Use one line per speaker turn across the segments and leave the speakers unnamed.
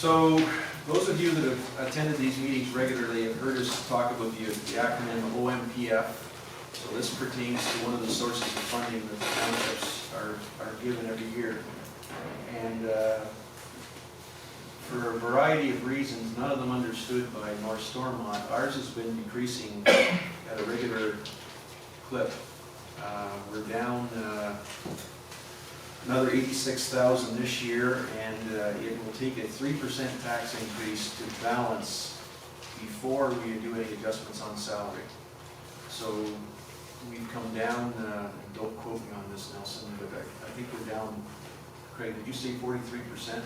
So those of you that have attended these meetings regularly have heard us talk about the acronym OMPF. So this pertains to one of the sources of funding that the townships are given every year. And for a variety of reasons, none of them understood by North Stormont, ours has been decreasing at a regular clip. We're down another 86,000 this year, and it will take a 3% tax increase to balance before we do any adjustments on salary. So we've come down, don't quote me on this, Nelson, but I think we're down, Craig, did you say 43%?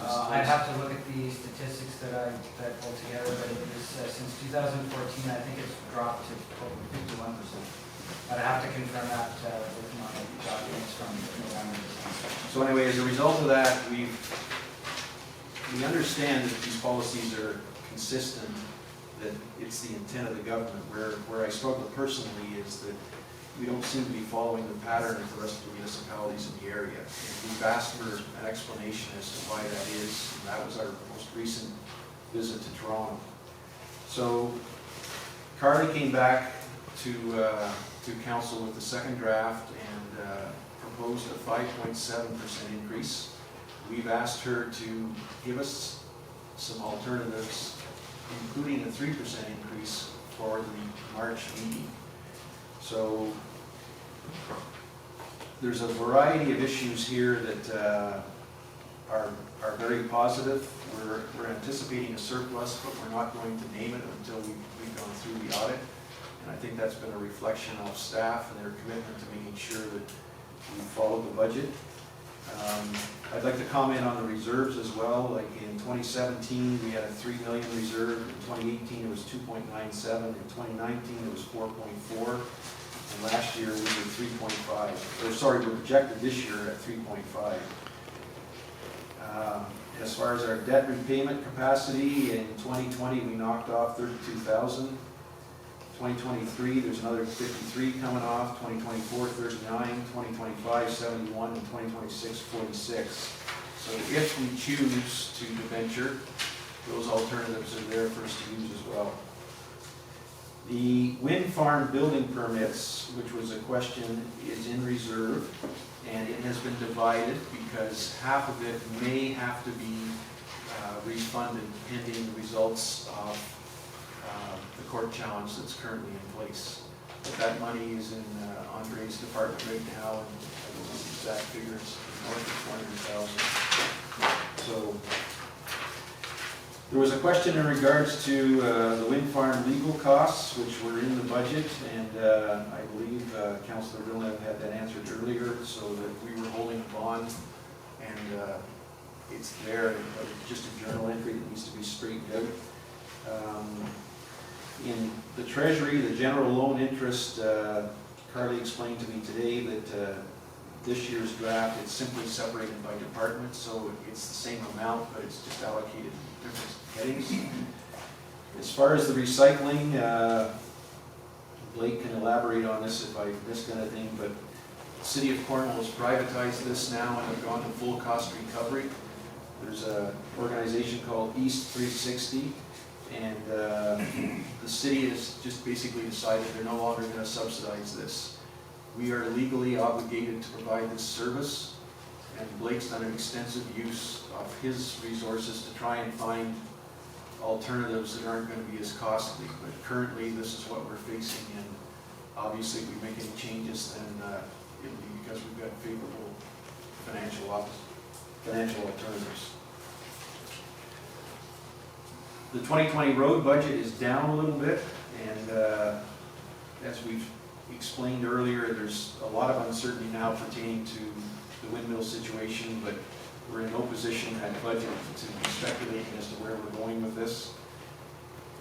I'd have to look at the statistics that I pulled together, but it was, since 2014, I think it's dropped to over 51%. But I have to confirm that with my documents from November.
So anyway, as a result of that, we understand that these policies are consistent, that it's the intent of the government. Where I struggle personally is that we don't seem to be following the pattern of the rest of the municipalities in the area. And we've asked for an explanation as to why that is, and that was our most recent visit to Toronto. So Carly came back to council with the second draft and proposed a 5.7% increase. We've asked her to give us some alternatives, including a 3% increase for the March meeting. So there's a variety of issues here that are very positive. We're anticipating a surplus, but we're not going to name it until we've gone through the audit. And I think that's been a reflection of staff and their commitment to making sure that we follow the budget. I'd like to comment on the reserves as well. Like in 2017, we had a $3 million reserve. In 2018, it was 2.97. In 2019, it was 4.4. And last year, we were 3.5. Or sorry, we're projected this year at 3.5. As far as our debt repayment capacity, in 2020, we knocked off 32,000. 2023, there's another 53 coming off, 2024, 39, 2025, 71, and 2026, 46. So if we choose to debenture, those alternatives are there for us to use as well. The wind farm building permits, which was a question, is in reserve, and it has been divided because half of it may have to be refunded pending the results of the court challenge that's currently in place. But that money is in Andre's department right now, and I don't know the exact figures, north of 400,000. So there was a question in regards to the wind farm legal costs, which were in the budget, and I believe Councillor Villeneuve had that answered earlier, so that we were holding a bond, and it's there, just a journal entry that needs to be straightened out. In the Treasury, the general loan interest, Carly explained to me today that this year's draft, it's simply separated by department, so it's the same amount, but it's just allocated in different headings. As far as the recycling, Blake can elaborate on this if I missed anything, but the City of Cornwall has privatized this now and have gone to full cost recovery. There's an organization called East 360. And the city has just basically decided they're no longer going to subsidize this. We are legally obligated to provide this service, and Blake's done an extensive use of his resources to try and find alternatives that aren't going to be as costly. But currently, this is what we're facing, and obviously, if we make any changes, then it'll be because we've got favorable financial alternatives. The 2020 road budget is down a little bit, and as we've explained earlier, there's a lot of uncertainty now pertaining to the windmill situation, but we're in no position at budget to be speculating as to where we're going with this.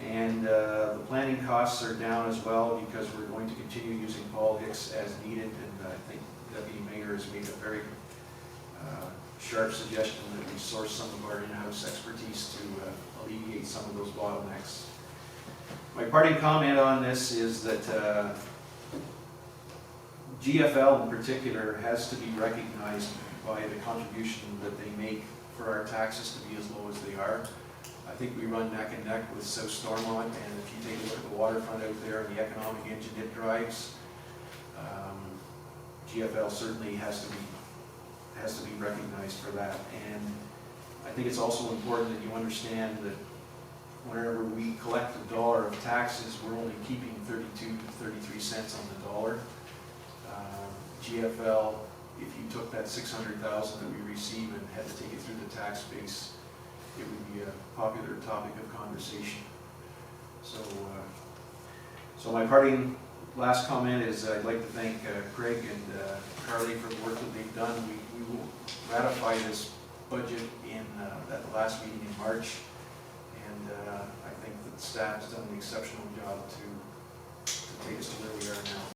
And the planning costs are down as well because we're going to continue using Paul Hicks as needed, and I think Deputy Mayor has made a very sharp suggestion that we source some of our in-house expertise to alleviate some of those bottlenecks. My parting comment on this is that GFL in particular has to be recognized by the contribution that they make for our taxes to be as low as they are. I think we run neck and neck with South Stormont, and if you take a look at the waterfront out there and the economic engine it drives, GFL certainly has to be recognized for that. And I think it's also important that you understand that whenever we collect a dollar of taxes, we're only keeping 32 to 33 cents on the dollar. GFL, if you took that 600,000 that we receive and had to take it through the tax base, it would be a popular topic of conversation. So my parting last comment is I'd like to thank Craig and Carly for the work that they've done. We will ratify this budget at the last meeting in March, and I think that the staff has done an exceptional job to take us to where we are now.